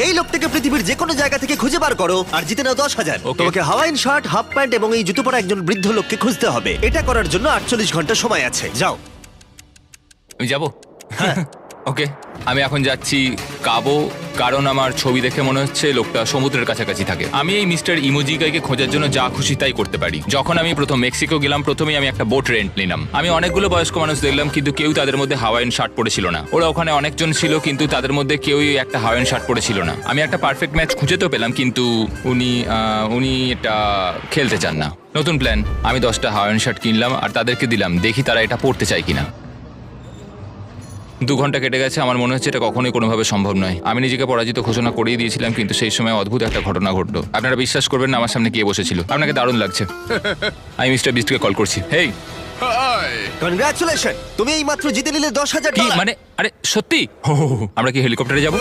এই লোকটাকে পৃথিবীর যে কোনো জায়গা থেকে খুঁজে বার করো আর জিতে নাও 10,000। Okay. তোমাকে হাওয়াইন শার্ট, হাফ প্যান্ট এবং এই জুতো পরা একজন বৃদ্ধ লোককে খুঁজতে হবে। এটা করার জন্য 48 ঘন্টা সময় আছে। যাও। আমি যাব ওকে আমি এখন যাচ্ছি কাবো, কারণ আমার ছবি দেখে মনে হচ্ছে লোকটা সমুদ্রের কাছাকাছি থাকে। আমি এই মিস্টার ইমোজিকাইকে খোঁজার জন্য যা খুশি তাই করতে পারি। যখন আমি প্রথম মেক্সিকো গেলাম, প্রথমেই আমি একটা বোট রেন্ট নিলাম। আমি অনেকগুলো বয়স্ক মানুষ দেখলাম, কিন্তু কেউ তাদের মধ্যে হাওয়াইন শার্ট পরেছিল না। ওরা ওখানে অনেকজন ছিল, কিন্তু তাদের মধ্যে কেউই একটা হাওয়াইন শার্ট পরেছিল না। আমি একটা পারফেক্ট ম্যাচ খুঁজে তো পেলাম, কিন্তু উনি এটা খেলতে চান না। নতুন প্ল্যান, আমি 10টা হাওয়াইন শার্ট কিনলাম আর তাদেরকে দিলাম, দেখি তারা এটা পরতে চায় কিনা। 2 ঘন্টা কেটে গেছে, আমার মনে হচ্ছে এটা কখনোই কোনোভাবে সম্ভব নয়। আমি নিজেকে পরাজিত ঘোষণা করেই দিয়েছিলাম, কিন্তু সেই সময় অদ্ভুত একটা ঘটনা ঘটলো। আপনারা বিশ্বাস করবেন না, আমার সামনে কে বসেছিল। আপনাকে দারুণ লাগছে। আমি মিস্টার বিস্টকে কল করছি। হেই, কনগ্রাচুলেশন, তুমি এই মাত্র জিতে নিলে 10,000 কি ডলার। মানে? আরে সত্যি? আমরা কি হেলিকপ্টারে যাবো?